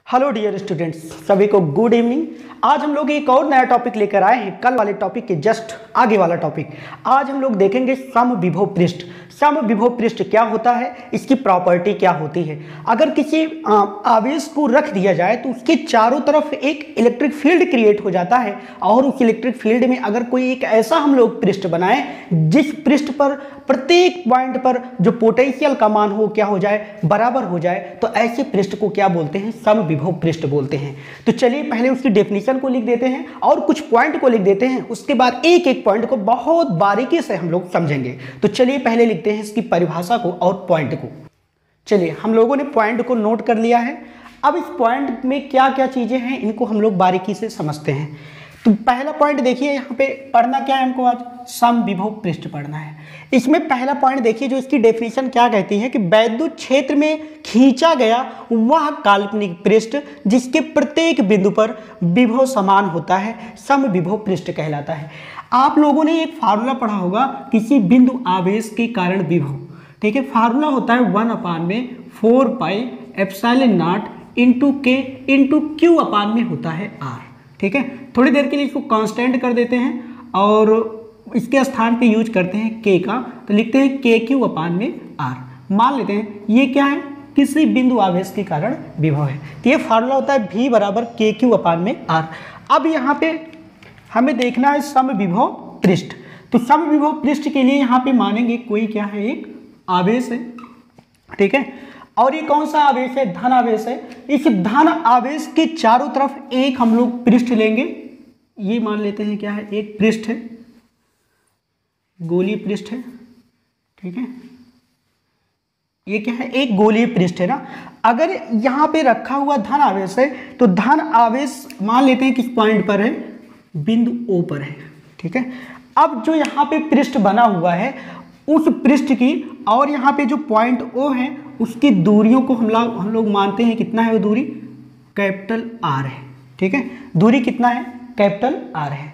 Hello dear students, सभी को good evening. आज हम लोग एक और नया टॉपिक लेकर आए हैं, कल वाले टॉपिक के जस्ट आगे वाला टॉपिक। आज हम लोग देखेंगे समविभव पृष्ठ। समविभव पृष्ठ क्या होता है, इसकी प्रॉपर्टी क्या होती है। अगर किसी आवेश को रख दिया जाए तो उसके चारों तरफ एक इलेक्ट्रिक फील्ड क्रिएट हो जाता है, और उस इलेक्ट्रिक फील्ड में अगर कोई एक ऐसा हम लोग पृष्ठ बनाए जिस पृष्ठ पर प्रत्येक पॉइंट पर जो पोटेंशियल का मान हो क्या हो जाए, बराबर हो जाए, तो ऐसे पृष्ठ को क्या बोलते हैं, समविभव पृष्ठ बोलते हैं। तो चलिए पहले उसकी डेफिनेशन को लिख देते हैं और कुछ पॉइंट को लिख देते हैं, उसके बाद एक एक पॉइंट को बहुत बारीकी से हम लोग समझेंगे। तो चलिए पहले लिखते हैं इसकी परिभाषा को और पॉइंट को। चलिए हम लोगों ने पॉइंट को नोट कर लिया है। अब इस पॉइंट में क्या क्या चीजें हैं इनको हम लोग बारीकी से समझते हैं। तो पहला पॉइंट देखिए, यहाँ पे पढ़ना क्या है हमको, आज समविभव पृष्ठ पढ़ना है। इसमें पहला पॉइंट देखिए, जो इसकी डेफिनेशन क्या कहती है कि वैद्युत क्षेत्र में खींचा गया वह काल्पनिक पृष्ठ जिसके प्रत्येक बिंदु पर विभव समान होता है समविभव पृष्ठ कहलाता है। आप लोगों ने एक फार्मूला पढ़ा होगा, किसी बिंदु आवेश के कारण विभव, ठीक है। फार्मूला होता है 1/4πε0 इंटू के इंटू क्यू अपान में होता है आर, ठीक है। थोड़ी देर के लिए इसको कांस्टेंट कर देते हैं और इसके स्थान पे यूज करते हैं के का, तो लिखते हैं के क्यू अपान में आर। मान लेते हैं ये क्या है, किसी बिंदु आवेश के कारण विभव है। तो ये फार्मूला होता है V बराबर के क्यू अपान में आर। अब यहाँ पे हमें देखना है समविभव पृष्ठ। तो समविभव पृष्ठ के लिए यहाँ पे मानेंगे कोई क्या है, एक आवेश है, ठीक है। और ये कौन सा आवेश है, धन आवेश है। इस धन आवेश के चारों तरफ एक हम लोग पृष्ठ लेंगे। ये मान लेते हैं क्या है, एक पृष्ठ है, गोलीय पृष्ठ है, ठीक है। ये क्या है, एक गोलीय पृष्ठ है ना। अगर यहाँ पे रखा हुआ धन आवेश है तो धन आवेश मान लेते हैं किस पॉइंट पर है, बिंदु O पर है, ठीक है। अब जो यहाँ पे पृष्ठ बना हुआ है उस पृष्ठ की और यहाँ पे जो पॉइंट O है उसकी दूरियों को हम लोग मानते हैं कितना है, वो दूरी कैपिटल R है, ठीक है। दूरी कितना है, कैपिटल R है।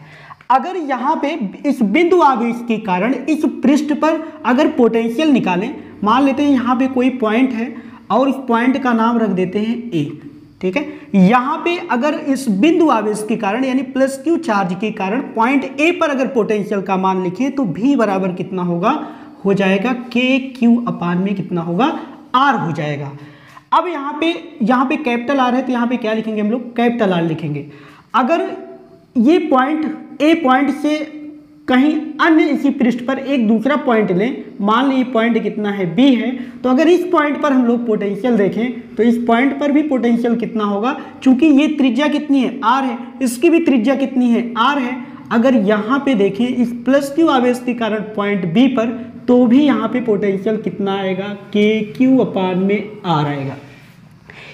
अगर यहाँ पे इस बिंदु आवेश के कारण इस पृष्ठ पर अगर पोटेंशियल निकालें, मान लेते हैं यहाँ पे कोई पॉइंट है और इस पॉइंट का नाम रख देते हैं A, ठीक है। यहाँ पे अगर इस बिंदु आवेश के कारण यानी प्लस क्यू चार्ज के कारण पॉइंट A पर अगर पोटेंशियल का मान लिखें तो V बराबर कितना होगा, हो जाएगा के क्यू अपान में कितना होगा, R हो जाएगा। अब यहाँ पे कैपिटल R है तो यहाँ पे क्या लिखेंगे हम लोग, कैपिटल R लिखेंगे। अगर ये पॉइंट A पॉइंट से कहीं अन्य इसी पृष्ठ पर एक दूसरा पॉइंट लें, मान लीजिए पॉइंट कितना है, B है, तो अगर इस पॉइंट पर हम लोग पोटेंशियल देखें तो इस पॉइंट पर भी पोटेंशियल कितना होगा, चूंकि ये त्रिज्या कितनी है, R है, इसकी भी त्रिज्या कितनी है, R है। अगर यहाँ पे देखें इस प्लस क्यू आवेश के कारण पॉइंट B पर, तो भी यहाँ पे पोटेंशियल कितना आएगा, के क्यू अपान में R आएगा।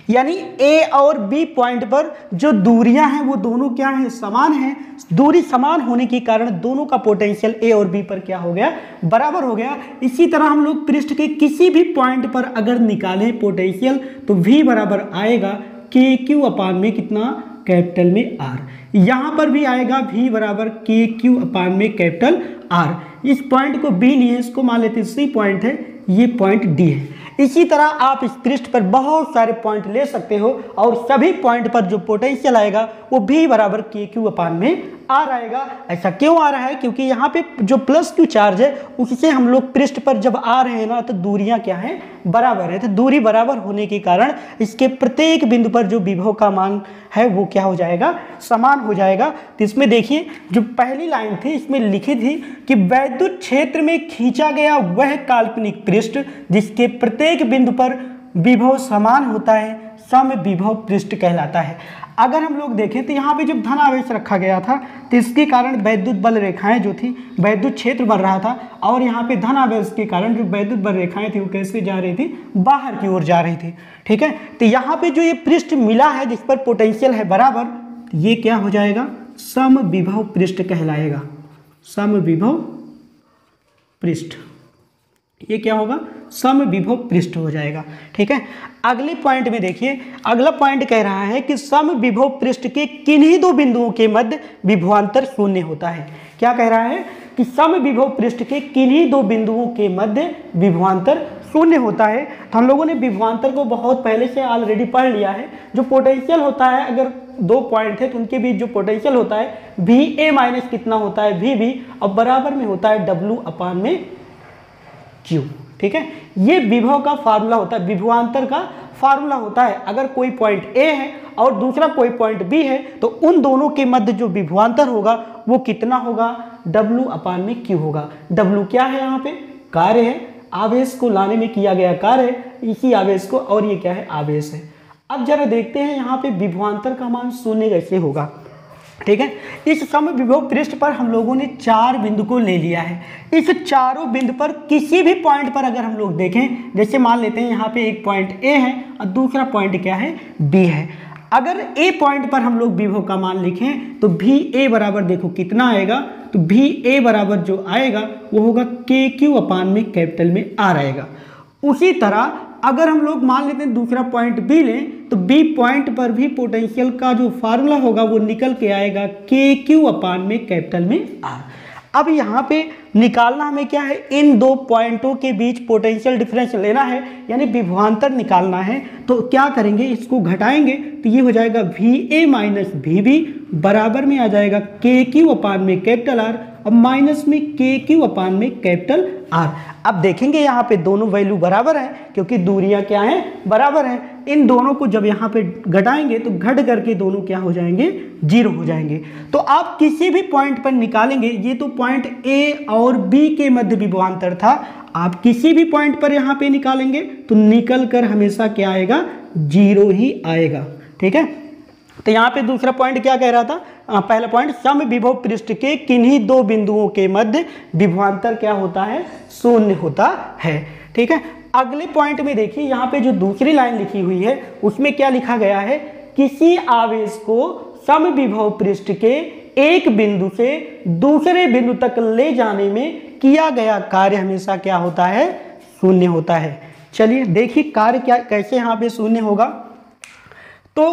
यानी A और B पॉइंट पर जो दूरियां हैं वो दोनों क्या हैं, समान हैं। दूरी समान होने के कारण दोनों का पोटेंशियल A और B पर क्या हो गया, बराबर हो गया। इसी तरह हम लोग पृष्ठ के किसी भी पॉइंट पर अगर निकालें पोटेंशियल तो V बराबर आएगा के क्यू अपान में कितना, कैपिटल में R। यहाँ पर भी आएगा V बराबर के क्यू अपान में कैपिटल R। इस पॉइंट को B लिए, इसको मान लेते हैं C पॉइंट है, ये पॉइंट D है। इसी तरह आप इस पृष्ठ पर बहुत सारे पॉइंट ले सकते हो और सभी पॉइंट पर जो पोटेंशियल आएगा वो V बराबर के क्यू अपान में R आएगा। ऐसा क्यों आ रहा है, क्योंकि यहाँ पे जो प्लस क्यू चार्ज है उससे हम लोग पृष्ठ पर जब आ रहे हैं ना तो दूरियां क्या है, बराबर है। तो दूरी बराबर होने के कारण इसके प्रत्येक बिंदु पर जो विभव का मान है वो क्या हो जाएगा, समान हो जाएगा। तो इसमें देखिए जो पहली लाइन थी इसमें लिखी थी कि वैद्युत क्षेत्र में खींचा गया वह काल्पनिक पृष्ठ जिसके प्रत्येक बिंदु पर विभव समान होता है समविभव पृष्ठ कहलाता है। अगर हम लोग देखें तो यहाँ पे जब धन आवेश रखा गया था तो इसके कारण वैद्युत बल रेखाएं जो थी, वैद्युत क्षेत्र बन रहा था, और यहाँ पे धन आवेश के कारण जो वैद्युत बल रेखाएं थी वो कैसे जा रही थी, बाहर की ओर जा रही थी, ठीक है। तो यहाँ पे जो ये पृष्ठ मिला है जिस पर पोटेंशियल है बराबर, तो ये क्या हो जाएगा, समविभव पृष्ठ कहलाएगा, समविभव पृष्ठ। ये क्या होगा, समविभव पृष्ठ हो जाएगा, ठीक है। अगले पॉइंट में देखिए, अगला पॉइंट कह रहा है कि समविभव पृष्ठ के किन्हीं दो बिंदुओं के मध्य विभवांतर शून्य होता है। क्या कह रहा है कि समविभव पृष्ठ के किन्हीं दो बिंदुओं के मध्य विभवांतर शून्य होता है, तो हम लोगों ने विभवांतर को बहुत पहले से ऑलरेडी पढ़ लिया है। जो पोटेंशियल होता है, अगर दो पॉइंट है तो उनके बीच जो पोटेंशियल होता है VA माइनस कितना होता है VB, और बराबर में होता है W अपान में Q। ठीक है, ये विभव का फार्मूला होता है, विभवांतर का फार्मूला होता है। अगर कोई पॉइंट A है और दूसरा कोई पॉइंट B है तो उन दोनों के मध्य जो विभवांतर होगा वो कितना होगा, W अपान में Q होगा। W क्या है, यहाँ पे कार्य है, आवेश को लाने में किया गया कार्य है, इसी आवेश को, और ये क्या है, आवेश है। अब जरा देखते हैं यहाँ पे विभवांतर का मान शून्य कैसे होगा। ठीक है, इस समविभव पृष्ठ पर हम लोगों ने 4 बिंदु को ले लिया है। इस चारों बिंदु पर किसी भी पॉइंट पर अगर हम लोग देखें, जैसे मान लेते हैं यहाँ पे एक पॉइंट A है और दूसरा पॉइंट क्या है, B है। अगर A पॉइंट पर हम लोग विभव का मान लिखें तो VA बराबर देखो कितना आएगा, तो VA बराबर जो आएगा वो होगा KQ अपान में कैपिटल में R आएगा। उसी तरह अगर हम लोग मान लेते हैं दूसरा पॉइंट B लें तो B पॉइंट पर भी पोटेंशियल का जो फार्मूला होगा वो निकल के आएगा KQ अपान में कैपिटल में R। अब यहाँ पे निकालना हमें क्या है, इन दो पॉइंटों के बीच पोटेंशियल डिफरेंस लेना है, यानी विभवांतर निकालना है। तो क्या करेंगे, इसको घटाएंगे तो ये हो जाएगा VA माइनस VB बराबर में आ जाएगा KQ अपान में कैपिटल R और माइनस में KQ अपान में कैपिटल R। अब देखेंगे यहाँ पे दोनों वैल्यू बराबर हैं क्योंकि दूरियां क्या हैं, बराबर हैं। इन दोनों को जब यहाँ पे घटाएंगे तो घट करके दोनों क्या हो जाएंगे, 0 हो जाएंगे। तो आप किसी भी पॉइंट पर निकालेंगे, ये तो पॉइंट A और B के मध्य विभवांतर था, आप किसी भी पॉइंट पर यहाँ पे निकालेंगे तो निकल कर हमेशा क्या आएगा, 0 ही आएगा। ठीक है, तो यहाँ पे दूसरा पॉइंट क्या कह रहा था, पहला पॉइंट समविभव पृष्ठ के किन्हीं दो बिंदुओं के मध्य विभवांतर क्या होता है, शून्य होता है। ठीक है, अगले पॉइंट में देखिए यहाँ पे जो दूसरी लाइन लिखी हुई है उसमें क्या लिखा गया है, किसी आवेश को समविभव पृष्ठ के एक बिंदु से दूसरे बिंदु तक ले जाने में किया गया कार्य हमेशा क्या होता है, शून्य होता है। चलिए देखिए कार्य क्या, कैसे यहाँ पे शून्य होगा। तो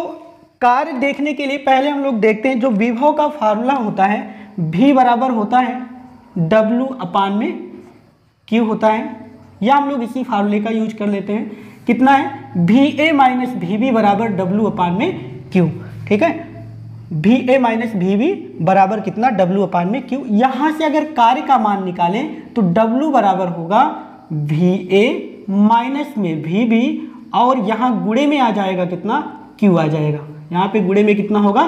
कार्य देखने के लिए पहले हम लोग देखते हैं जो विभव का फार्मूला होता है, V बराबर होता है W अपान में Q होता है, या हम लोग इसी फार्मूले का यूज कर लेते हैं। कितना है, VA माइनस VB बराबर W अपान में Q। ठीक है, VA माइनस VB बराबर कितना, W अपान में Q। यहाँ से अगर कार्य का मान निकालें तो W बराबर होगा VA माइनस में VB और यहाँ गुणे में आ जाएगा कितना, Q आ जाएगा। यहाँ पे गुणे में कितना होगा,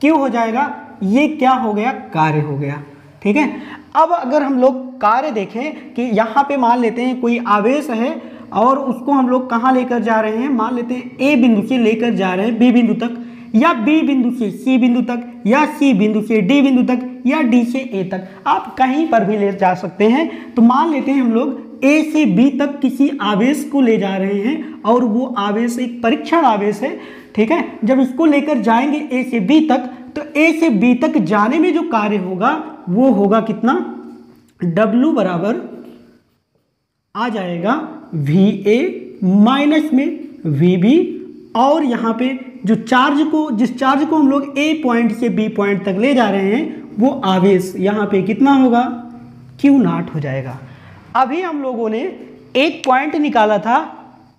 Q हो जाएगा। ये क्या हो गया, कार्य हो गया। ठीक है, अब अगर हम लोग कार्य देखें कि यहाँ पे मान लेते हैं कोई आवेश है और उसको हम लोग कहाँ लेकर जा रहे हैं, मान लेते हैं A बिंदु से लेकर जा रहे हैं B बिंदु तक, या B बिंदु से C बिंदु तक, या C बिंदु से D बिंदु तक, या D से A तक, आप कहीं पर भी ले जा सकते हैं। तो मान लेते हैं हम लोग A से B तक किसी आवेश को ले जा रहे हैं और वो आवेश एक परीक्षण आवेश है। ठीक है, जब इसको लेकर जाएंगे A से B तक तो A से B तक जाने में जो कार्य होगा वो होगा कितना, W बराबर आ जाएगा VA माइनस में VB, और यहाँ पे जो जिस चार्ज को हम लोग A पॉइंट से B पॉइंट तक ले जा रहे हैं वो आवेश यहाँ पे कितना होगा, Q0 हो जाएगा। अभी हम लोगों ने एक पॉइंट निकाला था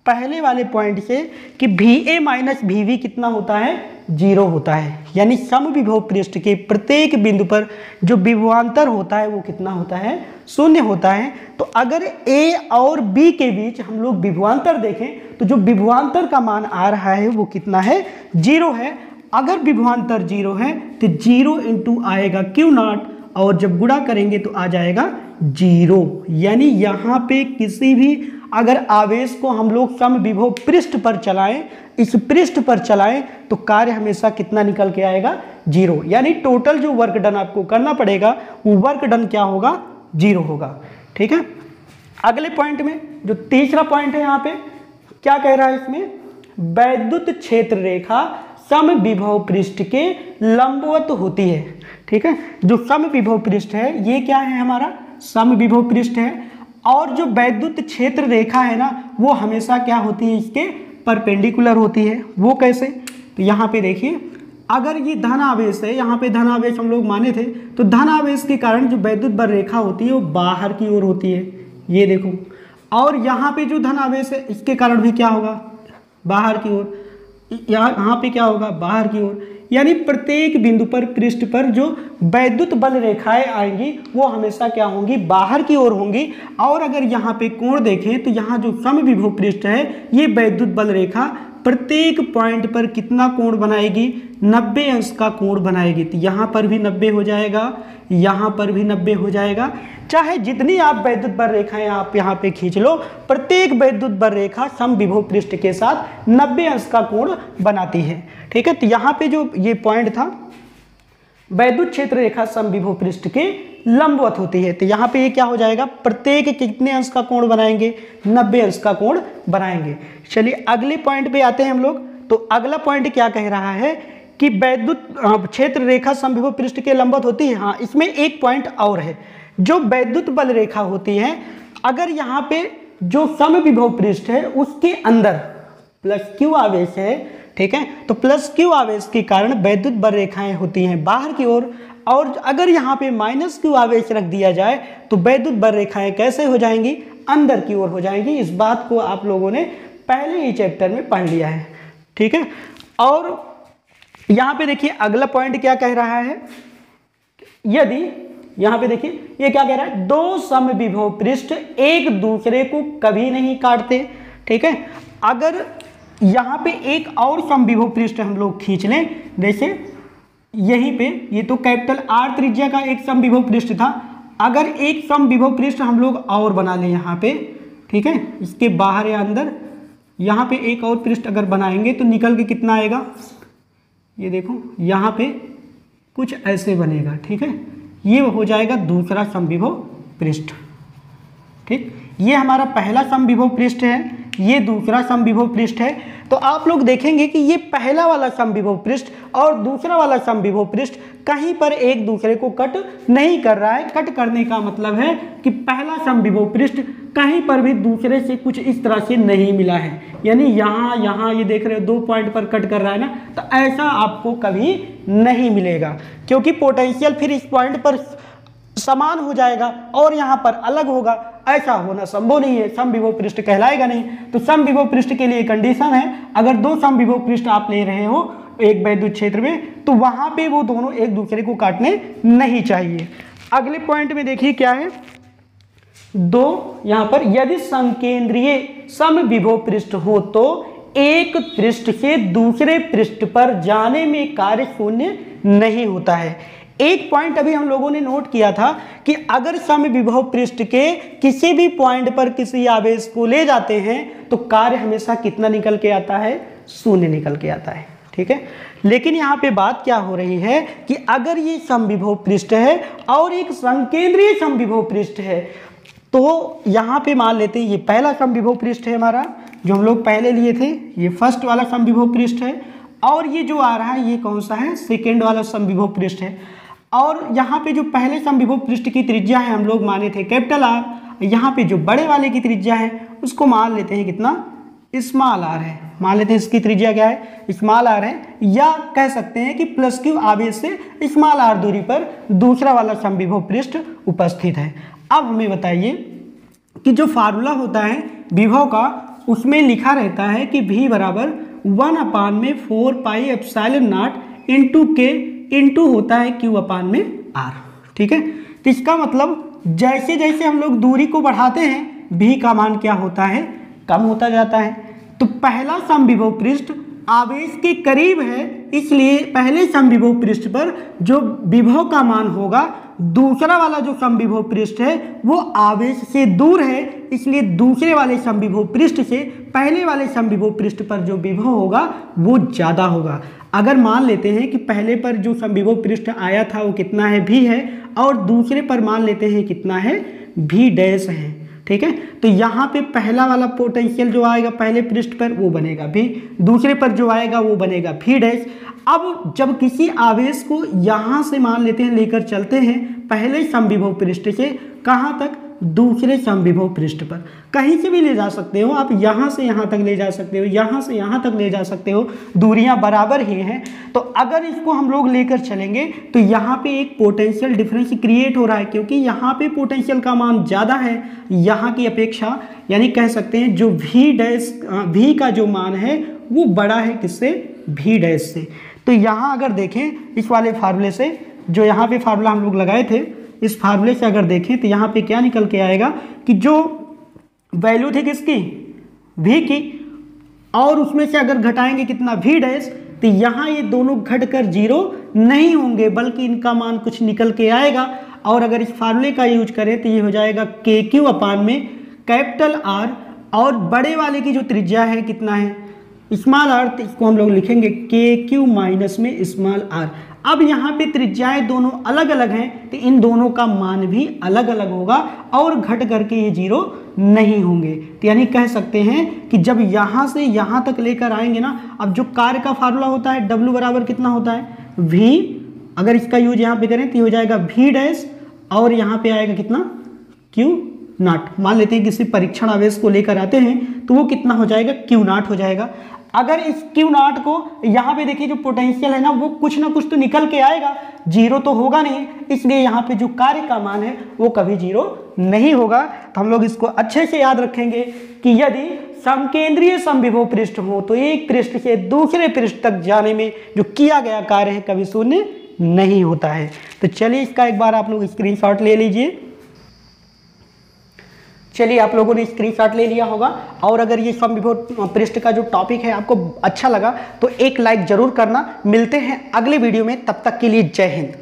पहले वाले पॉइंट से कि VA माइनस VB कितना होता है, 0 होता है, यानी समविभव पृष्ठ के प्रत्येक बिंदु पर जो विभवांतर होता है वो कितना होता है, शून्य होता है। तो अगर A और B के बीच हम लोग विभवांतर देखें तो जो विभवांतर का मान आ रहा है वो कितना है, 0 है। अगर विभवांतर 0 है तो 0 इंटू आएगा Q0 और जब गुणा करेंगे तो आ जाएगा 0, यानी यहाँ पे किसी भी अगर आवेश को हम लोग समविभव पृष्ठ पर चलाएं, इस पृष्ठ पर चलाएं तो कार्य हमेशा कितना निकल के आएगा, 0, यानी टोटल जो वर्क डन आपको करना पड़ेगा वो वर्क डन क्या होगा, 0 होगा। ठीक है, अगले पॉइंट में जो तीसरा पॉइंट है यहाँ पे क्या कह रहा है, इसमें वैद्युत क्षेत्र रेखा समविभव पृष्ठ के लंबवत होती है। ठीक है, जो समविभव पृष्ठ है ये क्या है, हमारा समविभव पृष्ठ है, और जो वैद्युत क्षेत्र रेखा है ना वो हमेशा क्या होती है, इसके परपेंडिकुलर होती है। वो कैसे, तो यहाँ पे देखिए अगर ये धन आवेश है, यहाँ पे धन आवेश हम लोग माने थे, तो धन आवेश के कारण जो वैद्युत बल रेखा होती है वो बाहर की ओर होती है, ये देखो। और यहाँ पे जो धन आवेश है इसके कारण भी क्या होगा, बाहर की ओर, यहाँ पे क्या होगा, बाहर की ओर। यानी प्रत्येक बिंदु पर पृष्ठ पर जो वैद्युत बल रेखाएं आएंगी वो हमेशा क्या होंगी, बाहर की ओर होंगी। और अगर यहाँ पे कोण देखें तो यहाँ जो समविभव पृष्ठ है ये वैद्युत बल रेखा प्रत्येक पॉइंट पर कितना कोण बनाएगी, 90 अंश का कोण बनाएगी। तो यहाँ पर भी 90 हो जाएगा, यहाँ पर भी 90 हो जाएगा। चाहे जितनी आप वैद्युत बल रेखाएं आप यहाँ पे खींच लो, प्रत्येक वैद्युत बल रेखा समविभव पृष्ठ के साथ 90 अंश का कोण बनाती है। ठीक है, तो यहाँ पे जो ये पॉइंट था, वैद्युत क्षेत्र रेखा समविभव पृष्ठ के लंबवत होती है। तो यहाँ पे ये क्या हो जाएगा, प्रत्येक कितने अंश का कोण बनाएंगे, 90 अंश का कोण बनाएंगे। चलिए अगले पॉइंट पे आते हैं हम लोग। तो अगला पॉइंट क्या कह रहा है कि वैद्युत क्षेत्र रेखा समविभव पृष्ठ के लंबवत होती है। हाँ, इसमें एक पॉइंट और है, जो वैद्युत बल रेखा होती है, अगर यहाँ पे जो समविभव पृष्ठ है उसके अंदर प्लस क्यू आवेश है, ठीक है, तो प्लस क्यू आवेश के कारण वैद्युत बल रेखाएं होती हैं बाहर की ओर, और अगर यहाँ पे माइनस क्यू आवेश रख दिया जाए तो वैद्युत बल रेखाएं कैसे हो जाएंगी, अंदर की ओर हो जाएंगी। इस बात को आप लोगों ने पहले ही चैप्टर में पढ़ लिया है। ठीक है, और यहाँ पे देखिए अगला पॉइंट क्या कह रहा है, यदि यहाँ पे देखिए ये क्या कह रहा है, दो समविभव पृष्ठ एक दूसरे को कभी नहीं काटते। ठीक है, अगर यहाँ पे एक और समविभव पृष्ठ हम लोग खींच लें, जैसे यहीं पे ये तो कैपिटल आर त्रिज्या का एक समविभव पृष्ठ था, अगर एक समविभव पृष्ठ हम लोग और बना लें यहाँ पे, ठीक है, इसके बाहर या अंदर यहाँ पे एक और पृष्ठ अगर बनाएंगे तो निकल के कितना आएगा, ये देखो यहाँ पे कुछ ऐसे बनेगा। ठीक है, ये हो जाएगा दूसरा समविभव पृष्ठ। ठीक, ये हमारा पहला समविभव पृष्ठ है, ये दूसरा समविभव पृष्ठ है। तो आप लोग देखेंगे कि ये पहला वाला समविभव पृष्ठ और दूसरा वाला समविभव पृष्ठ कहीं पर एक दूसरे को कट नहीं कर रहा है। कट करने का मतलब है कि पहला समविभव पृष्ठ कहीं पर भी दूसरे से कुछ इस तरह से नहीं मिला है, यानी यहाँ यहाँ ये देख रहे हो 2 पॉइंट पर कट कर रहा है ना, तो ऐसा आपको कभी नहीं मिलेगा, क्योंकि पोटेंशियल फिर इस पॉइंट पर समान हो जाएगा और यहाँ पर अलग होगा, ऐसा होना संभव नहीं है, समविभव पृष्ठ कहलाएगा नहीं। तो समविभव पृष्ठ के लिए कंडीशन है, अगर दो समविभव पृष्ठ आप ले रहे हो एक वैद्युत क्षेत्र में, तो वहां पे वो दोनों एक दूसरे को काटने नहीं चाहिए। अगले पॉइंट में देखिए क्या है, दो यहाँ पर यदि संकेंद्रीय समविभव पृष्ठ हो तो एक पृष्ठ से दूसरे पृष्ठ पर जाने में कार्य शून्य नहीं होता है। एक पॉइंट अभी हम लोगों ने नोट किया था कि अगर समविभव पृष्ठ के किसी भी पॉइंट पर किसी आवेश को ले जाते हैं तो कार्य हमेशा कितना निकल के आता है, शून्य निकल के आता है। ठीक है, लेकिन यहाँ पे बात क्या हो रही है कि अगर ये समविभव पृष्ठ है और एक संकेंद्रीय समविभव पृष्ठ है, तो यहाँ पे मान लेते हैं ये पहला समविभव पृष्ठ है हमारा, जो हम लोग पहले लिए थे, ये फर्स्ट वाला समविभव पृष्ठ है, और ये जो आ रहा है ये कौन सा है, सेकेंड वाला समविभव पृष्ठ है। और यहाँ पे जो पहले समविभव पृष्ठ की त्रिज्या है हम लोग माने थे कैपिटल आर, यहाँ पे जो बड़े वाले की त्रिज्या है उसको मान लेते हैं कितना, स्मॉल आर है, मान लेते हैं इसकी त्रिज्या क्या है, स्मॉल आर है, या कह सकते हैं कि प्लस क्यू आवेश से स्मॉल आर दूरी पर दूसरा वाला समविभव पृष्ठ उपस्थित है। अब हमें बताइए कि जो फार्मूला होता है विभव का, उसमें लिखा रहता है कि v बराबर 1/4 पाई एप्सिलॉन नॉट इंटू के इंटू होता है q/r। ठीक है, तो इसका मतलब जैसे जैसे हम लोग दूरी को बढ़ाते हैं v का मान क्या होता है, कम होता जाता है। तो पहला समविभव पृष्ठ आवेश के करीब है, इसलिए पहले समविभव पृष्ठ पर जो विभव का मान होगा, दूसरा वाला जो समविभव पृष्ठ है वो आवेश से दूर है, इसलिए दूसरे वाले समविभव पृष्ठ से पहले वाले समविभव पृष्ठ पर जो विभव होगा वो ज़्यादा होगा। अगर मान लेते हैं कि पहले पर जो समविभव पृष्ठ आया था वो कितना है, v है, और दूसरे पर मान लेते हैं कितना है, v डैश है। ठीक है, तो यहाँ पे पहला वाला पोटेंशियल जो आएगा पहले पृष्ठ पर वो बनेगा v, दूसरे पर जो आएगा वो बनेगा v डैश। अब जब किसी आवेश को यहाँ से मान लेते हैं लेकर चलते हैं पहले समविभव पृष्ठ से कहाँ तक, दूसरे समविभव पृष्ठ पर। कहीं से भी ले जा सकते हो आप, यहाँ से यहाँ तक ले जा सकते हो, यहाँ से यहाँ तक ले जा सकते हो, दूरियां बराबर ही हैं। तो अगर इसको हम लोग लेकर चलेंगे तो यहाँ पे एक पोटेंशियल डिफरेंस क्रिएट हो रहा है, क्योंकि यहाँ पे पोटेंशियल का मान ज़्यादा है यहाँ की अपेक्षा, यानी कह सकते हैं जो भी का जो मान है वो बड़ा है किससे, भी डैश से। तो यहाँ अगर देखें इस वाले फार्मूले से, जो यहाँ पे फार्मूला हम लोग लगाए थे, इस फार्मूले से अगर देखें तो यहाँ पे क्या निकल के आएगा कि जो वैल्यू थी किसकी, भी की, और उसमें से अगर घटाएंगे कितना, भी डैश, तो यहाँ ये दोनों घटकर 0 नहीं होंगे बल्कि इनका मान कुछ निकल के आएगा। और अगर इस फार्मूले का यूज करें तो ये हो जाएगा KQ अपान में कैपिटल R, और बड़े वाले की जो त्रिज्या है कितना है, स्मॉल r, तो इसको हम लोग लिखेंगे KQ माइनस में स्मॉल r। अब यहाँ पे त्रिज्याएं दोनों अलग अलग हैं तो इन दोनों का मान भी अलग अलग होगा और घट करके ये 0 नहीं होंगे। तो यानी कह सकते हैं कि जब यहाँ से यहाँ तक लेकर आएंगे ना, अब जो कार्य का फार्मूला होता है W बराबर कितना होता है, V, अगर इसका यूज यहाँ पे करें तो हो जाएगा V डैश, और यहाँ पे आएगा कितना, Q नॉट। मान लेते हैं किसी परीक्षण आवेश को लेकर आते हैं तो वो कितना हो जाएगा, Q नॉट हो जाएगा। अगर इस Q नॉट को यहाँ पे देखिए जो पोटेंशियल है ना वो कुछ ना कुछ तो निकल के आएगा, 0 तो होगा नहीं, इसलिए यहाँ पे जो कार्य का मान है वो कभी 0 नहीं होगा। तो हम लोग इसको अच्छे से याद रखेंगे कि यदि समकेंद्रीय समविभव पृष्ठ हो तो एक पृष्ठ से दूसरे पृष्ठ तक जाने में जो किया गया कार्य है कभी शून्य नहीं होता है। तो चलिए इसका एक बार आप लोग स्क्रीनशॉट ले लीजिए। चलिए आप लोगों ने स्क्रीनशॉट ले लिया होगा, और अगर ये समविभव पृष्ठ का जो टॉपिक है आपको अच्छा लगा तो एक लाइक जरूर करना। मिलते हैं अगले वीडियो में, तब तक के लिए जय हिंद।